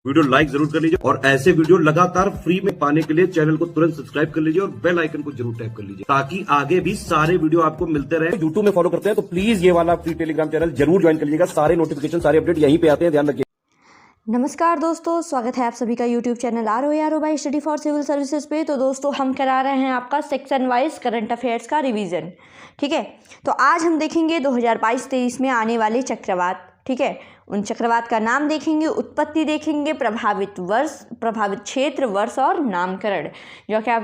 Video like जरूर कर लीजिए और ऐसे वीडियो लगातार फ्री में पाने के लिए चैनल को तुरंत सब्सक्राइब कर लीजिए और बेल आइकन को जरूर टैप कर लीजिए ताकि आगे भी सारे वीडियो आपको मिलते रहे। यूट्यूब में फॉलो करते हैं तो प्लीज ये वाला फ्री टेलीग्राम चैनल जरूर ज्वाइन कर लीजिएगा। सारे नोटिफिकेशन सारे अपडेट यहीं पे आते हैं, ध्यान रखिए। नमस्कार दोस्तों, स्वागत है आप सभी का YouTube channel R by study for civil services पे। तो दोस्तों हम करा रहे हैं आपका सेक्शन वाइज करंट अफेयर्स का रिवीजन। ठीक है, तो आज हम देखेंगे 2022-23 में आने वाले चक्रवात। ठीक है, उन चक्रवात का नाम देखेंगे, उत्पत्ति देखेंगे, प्रभावित वर्ष, प्रभावित क्षेत्र, वर्ष और नामकरण,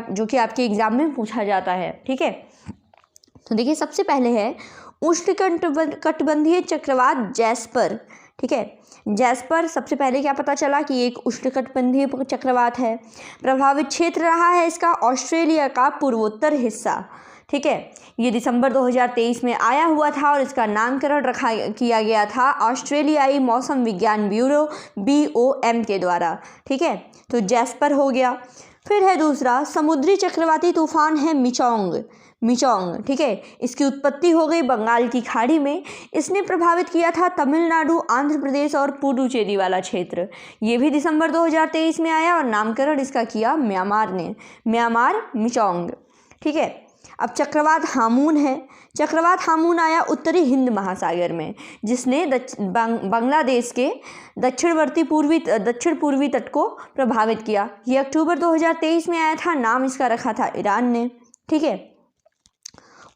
जो कि आपके एग्जाम में पूछा जाता है। ठीक है, तो देखिए सबसे पहले है उष्णकटिबंधीय चक्रवात जैस्पर। ठीक है, जैस्पर सबसे पहले क्या पता चला कि एक उष्णकटिबंधीय चक्रवात है। प्रभावित क्षेत्र रहा है इसका ऑस्ट्रेलिया का पूर्वोत्तर हिस्सा। ठीक है, ये दिसंबर 2023 में आया हुआ था और इसका नामकरण किया गया था ऑस्ट्रेलियाई मौसम विज्ञान ब्यूरो BOM के द्वारा। ठीक है, तो जैस्पर हो गया। फिर है दूसरा समुद्री चक्रवाती तूफान है मिचोंग। ठीक है, इसकी उत्पत्ति हो गई बंगाल की खाड़ी में। इसने प्रभावित किया था तमिलनाडु, आंध्र प्रदेश और पुडुचेरी वाला क्षेत्र। ये भी दिसंबर 2023 में आया और नामकरण इसका किया म्यांमार ने, म्यांमार मिचोंग। ठीक है, अब चक्रवात हामून है। चक्रवात हामून आया उत्तरी हिंद महासागर में, जिसने बांग्लादेश के दक्षिण पूर्वी तट को प्रभावित किया। ये अक्टूबर 2023 में आया था, नाम इसका रखा था ईरान ने। ठीक है,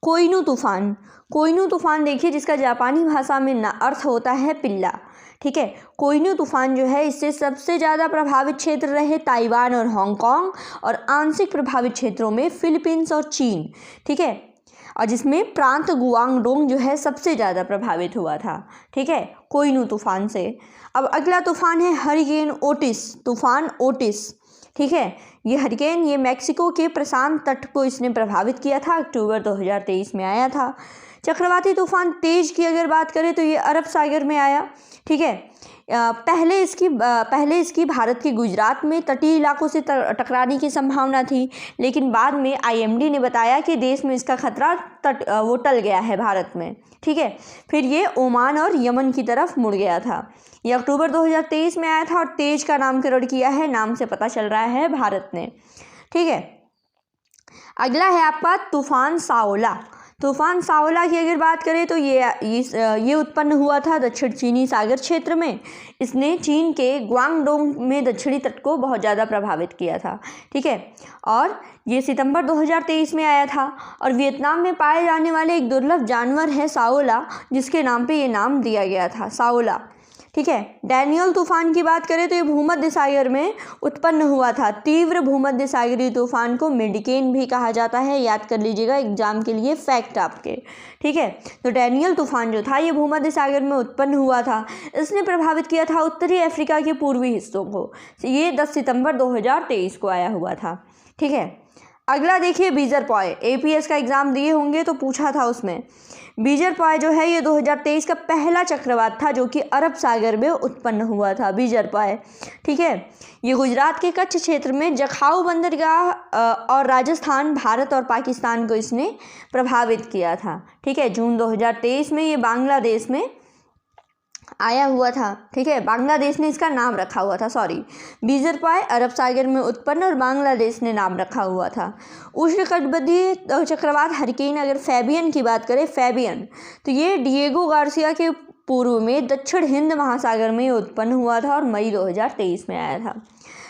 कोइनू तूफान देखिए, जिसका जापानी भाषा में अर्थ होता है पिल्ला। ठीक है, कोइनू तूफान जो है, इससे सबसे ज़्यादा प्रभावित क्षेत्र रहे ताइवान और हांगकांग, और आंशिक प्रभावित क्षेत्रों में फिलीपींस और चीन। ठीक है, और जिसमें प्रांत गुआंगडोंग जो है सबसे ज़्यादा प्रभावित हुआ था। ठीक है, कोइनू तूफान से। अब अगला तूफान है हरिकेन ओटिस, तूफान ओटिस। ठीक है, ये हरिकेन ये मैक्सिको के प्रशांत तट को इसने प्रभावित किया था, अक्टूबर 2023 में आया था। चक्रवाती तूफान तेज की अगर बात करें तो ये अरब सागर में आया। ठीक है, पहले इसकी भारत के गुजरात में तटीय इलाकों से टकराने की संभावना थी, लेकिन बाद में IMD ने बताया कि देश में इसका खतरा टल गया है भारत में। ठीक है, फिर ये ओमान और यमन की तरफ मुड़ गया था। ये अक्टूबर 2023 में आया था और तेज का नामकरण किया है, नाम से पता चल रहा है भारत ने। ठीक है, अगला है आपका तूफान साओला। तूफान साओला की अगर बात करें तो ये उत्पन्न हुआ था दक्षिण चीनी सागर क्षेत्र में। इसने चीन के ग्वांगडोंग में दक्षिणी तट को बहुत ज़्यादा प्रभावित किया था। ठीक है, और ये सितंबर 2023 में आया था। और वियतनाम में पाए जाने वाले एक दुर्लभ जानवर है साओला, जिसके नाम पे ये नाम दिया गया था, साओला। ठीक है, डैनियल तूफान की बात करें तो ये भूमध्य सागर में उत्पन्न हुआ था। तीव्र भूमध्य सागरीय तूफान को मेडिकेन भी कहा जाता है, याद कर लीजिएगा एग्जाम के लिए फैक्ट आपके। ठीक है, तो डैनियल तूफान जो था ये भूमध्य सागर में उत्पन्न हुआ था। इसने प्रभावित किया था उत्तरी अफ्रीका के पूर्वी हिस्सों को। ये 10 सितंबर 2023 को आया हुआ था। ठीक है, अगला देखिए बीजरपॉय। APS का एग्जाम दिए होंगे तो पूछा था उसमें। बीजरपॉय जो है ये 2023 का पहला चक्रवात था जो कि अरब सागर में उत्पन्न हुआ था, बीजरपॉय। ठीक है, ये गुजरात के कच्छ क्षेत्र में जखाऊ बंदरगाह और राजस्थान, भारत और पाकिस्तान को इसने प्रभावित किया था। ठीक है, जून 2023 में ये बांग्लादेश में आया हुआ था। ठीक है, बांग्लादेश ने इसका नाम रखा हुआ था, बीजरपॉय अरब सागर में उत्पन्न और बांग्लादेश ने नाम रखा हुआ था। उष्णकटिबंधीय चक्रवात हरिकेन, अगर फैबियन की बात करें, फैबियन, तो ये डिएगो गार्सिया के पूर्व में दक्षिण हिंद महासागर में उत्पन्न हुआ था और मई 2023 में आया था।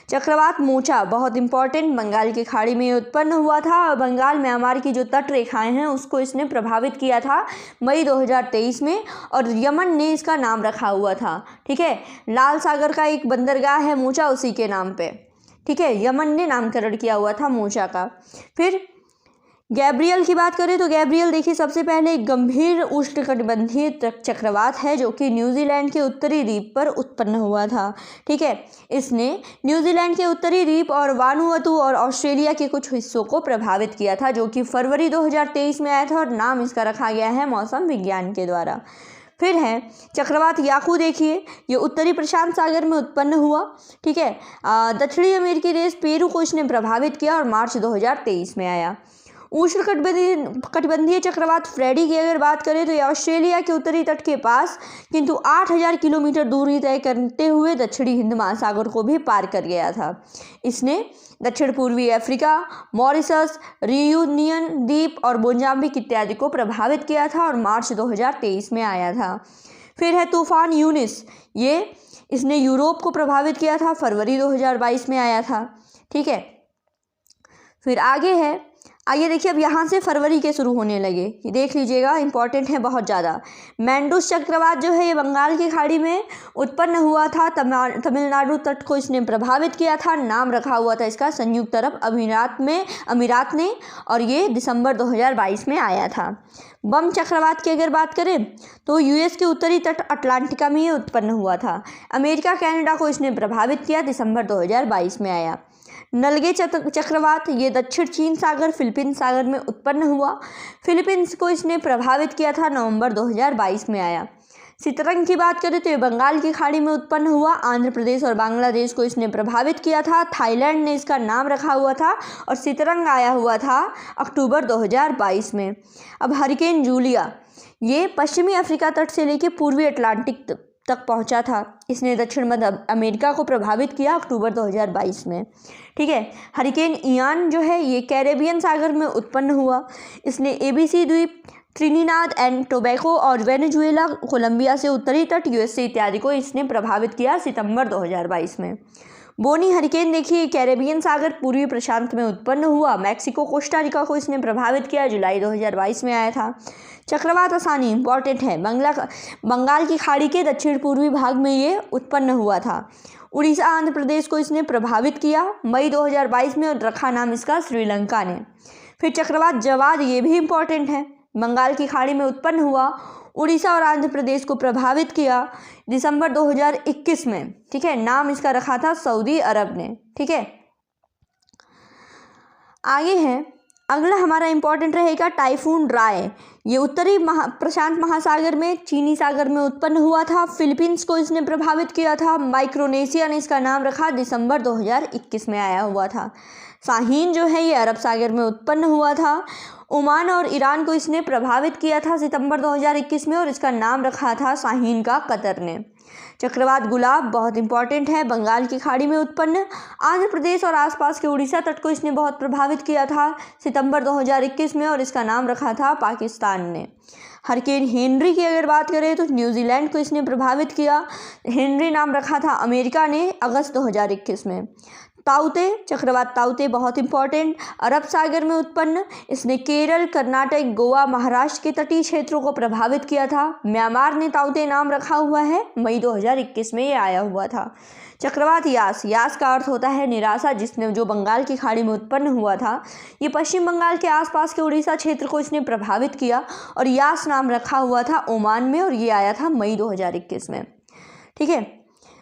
चक्रवात मोचा बहुत इंपॉर्टेंट, बंगाल की खाड़ी में उत्पन्न हुआ था और बंगाल म्यांमार की जो तट रेखाएं हैं उसको इसने प्रभावित किया था मई 2023 में, और यमन ने इसका नाम रखा हुआ था। ठीक है, लाल सागर का एक बंदरगाह है मोचा, उसी के नाम पे। ठीक है, यमन ने नामकरण किया हुआ था मोचा का। फिर गैब्रियल की बात करें तो गैब्रियल देखिए सबसे पहले एक गंभीर उष्णकटिबंधीय चक्रवात है जो कि न्यूजीलैंड के उत्तरी द्वीप पर उत्पन्न हुआ था। ठीक है, इसने न्यूजीलैंड के उत्तरी द्वीप और वानुअतु और ऑस्ट्रेलिया के कुछ हिस्सों को प्रभावित किया था, जो कि फरवरी 2023 में आया था और नाम इसका रखा गया है मौसम विज्ञान के द्वारा। फिर है चक्रवात याकू, देखिए ये उत्तरी प्रशांत सागर में उत्पन्न हुआ। ठीक है, दक्षिणी अमेरिकी देश पेरू को इसने प्रभावित किया और मार्च 2023 में आया। उष्णकटिबंधीय चक्रवात फ्रेडी की अगर बात करें तो ये ऑस्ट्रेलिया के उत्तरी तट के पास किंतु 8000 किलोमीटर दूरी तय करते हुए दक्षिणी हिंद महासागर को भी पार कर गया था। इसने दक्षिण पूर्वी अफ्रीका, मॉरिशस, रियूनियन द्वीप और मोजाम्बिक इत्यादि को प्रभावित किया था और मार्च 2023 में आया था। फिर है तूफान यूनिस, इसने यूरोप को प्रभावित किया था, फरवरी 2022 में आया था। ठीक है, फिर आगे देखिए, अब यहाँ से फरवरी के शुरू होने लगे, ये देख लीजिएगा, इंपॉर्टेंट है बहुत ज़्यादा। मैंडूस चक्रवात जो है ये बंगाल की खाड़ी में उत्पन्न हुआ था, तमिलनाडु तट को इसने प्रभावित किया था। नाम रखा हुआ था इसका संयुक्त अरब अमीरात ने, और ये दिसंबर 2022 में आया था। बम चक्रवात की अगर बात करें तो यूएस के उत्तरी तट अटलांटिका में ये उत्पन्न हुआ था। अमेरिका कनाडा को इसने प्रभावित किया, दिसंबर 2022 में आया। नलगे चक्रवात ये दक्षिण चीन सागर फिलीपींस सागर में उत्पन्न हुआ, फिलीपींस को इसने प्रभावित किया था, नवंबर 2022 में आया। सितरंग की बात करें तो ये बंगाल की खाड़ी में उत्पन्न हुआ, आंध्र प्रदेश और बांग्लादेश को इसने प्रभावित किया था, थाईलैंड ने इसका नाम रखा हुआ था और सितरंग आया हुआ था अक्टूबर 2022 में। अब हरिकेन जूलिया ये पश्चिमी अफ्रीका तट से लेकर पूर्वी अटलांटिक तक पहुंचा था, इसने दक्षिण मध्य अमेरिका को प्रभावित किया अक्टूबर 2022 में। ठीक है, हरिकेन इयान जो है ये कैरेबियन सागर में उत्पन्न हुआ, इसने एबीसी द्वीप, ट्रिनिडाद एंड टोबैगो और वेनेजुएला, कोलंबिया से उत्तरी तट, यूएसए इत्यादि को इसने प्रभावित किया सितंबर 2022 में। बोनी हरिकेन देखिए कैरेबियन सागर पूर्वी प्रशांत में उत्पन्न हुआ, मैक्सिको कोस्टा रिका को इसने प्रभावित किया, जुलाई 2022 में आया था। चक्रवात आसानी इंपॉर्टेंट है, बंगाल की खाड़ी के दक्षिण पूर्वी भाग में ये उत्पन्न हुआ था, उड़ीसा आंध्र प्रदेश को इसने प्रभावित किया मई 2022 में और रखा नाम इसका श्रीलंका ने। फिर चक्रवात जवाद, ये भी इंपॉर्टेंट है, बंगाल की खाड़ी में उत्पन्न हुआ, उड़ीसा और आंध्र प्रदेश को प्रभावित किया दिसंबर 2021 में। ठीक है, नाम इसका रखा था सऊदी अरब ने। ठीक है, आगे है, अगला हमारा इंपॉर्टेंट रहेगा टाइफून राय, ये उत्तरी प्रशांत महासागर में चीनी सागर में उत्पन्न हुआ था, फिलीपींस को इसने प्रभावित किया था, माइक्रोनेशिया ने इसका नाम रखा, दिसंबर 2021 में आया हुआ था। शाहीन जो है ये अरब सागर में उत्पन्न हुआ था, ओमान और ईरान को इसने प्रभावित किया था सितंबर 2021 में और इसका नाम रखा था शाहीन का कतर ने। चक्रवात गुलाब बहुत इंपॉर्टेंट है, बंगाल की खाड़ी में उत्पन्न, आंध्र प्रदेश और आसपास के उड़ीसा तट को इसने बहुत प्रभावित किया था सितंबर 2021 में और इसका नाम रखा था पाकिस्तान ने। हरिकेन हेनरी की अगर बात करें तो न्यूजीलैंड को इसने प्रभावित किया, हेनरी नाम रखा था अमेरिका ने अगस्त 2021 में। ताउते चक्रवात ताउते बहुत इंपॉर्टेंट, अरब सागर में उत्पन्न, इसने केरल, कर्नाटक, गोवा, महाराष्ट्र के तटीय क्षेत्रों को प्रभावित किया था, म्यांमार ने ताउते नाम रखा हुआ है, मई 2021 में ये आया हुआ था। चक्रवात यास, यास का अर्थ होता है निराशा, जो बंगाल की खाड़ी में उत्पन्न हुआ था, ये पश्चिम बंगाल के आसपास के उड़ीसा क्षेत्र को इसने प्रभावित किया और यास नाम रखा हुआ था ओमान में और ये आया था मई 2021 में। ठीक है,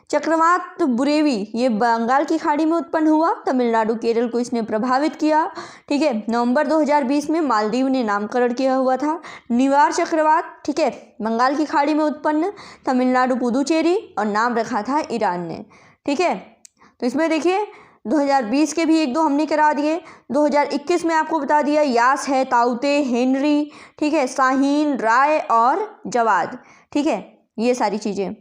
चक्रवात बुरेवी ये बंगाल की खाड़ी में उत्पन्न हुआ, तमिलनाडु केरल को इसने प्रभावित किया। ठीक है, नवंबर 2020 में मालदीव ने नामकरण किया हुआ था। निवार चक्रवात, ठीक है, बंगाल की खाड़ी में उत्पन्न, तमिलनाडु पुदुचेरी और नाम रखा था ईरान ने। ठीक है, तो इसमें देखिए 2020 के भी एक दो हमने करा दिए, 2021 में आपको बता दिया यास है, ताउते, हेनरी, ठीक है, शाहीन, राय और जवाद। ठीक है, ये सारी चीज़ें।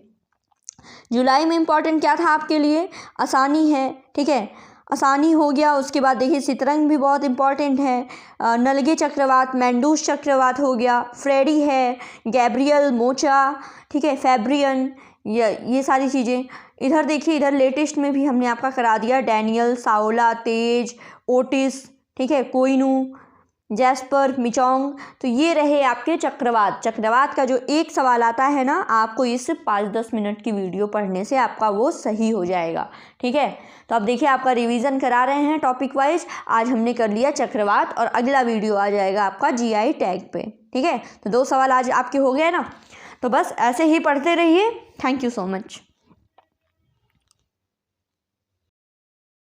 जुलाई में इंपॉर्टेंट क्या था आपके लिए, आसानी है। ठीक है, आसानी हो गया, उसके बाद देखिए सितरंग भी बहुत इंपॉर्टेंट है, नलगे चक्रवात, मैंडूस चक्रवात हो गया, फ्रेडी है, गैब्रियल, मोचा, ठीक है, फैब्रियन, ये सारी चीज़ें। इधर देखिए, इधर लेटेस्ट में भी हमने आपका करा दिया, डैनियल, साओला, तेज, ओटिस, ठीक है, कोइनू, जैस्पर, मिचोंग। तो ये रहे आपके चक्रवात। चक्रवात का जो एक सवाल आता है ना, आपको इस 5-10 मिनट की वीडियो पढ़ने से आपका वो सही हो जाएगा। ठीक है, तो अब देखिए आपका रिवीजन करा रहे हैं टॉपिक वाइज। आज हमने कर लिया चक्रवात और अगला वीडियो आ जाएगा आपका जीआई टैग पे। ठीक है, तो 2 सवाल आज आपके हो गए ना, तो बस ऐसे ही पढ़ते रहिए। Thank you so much.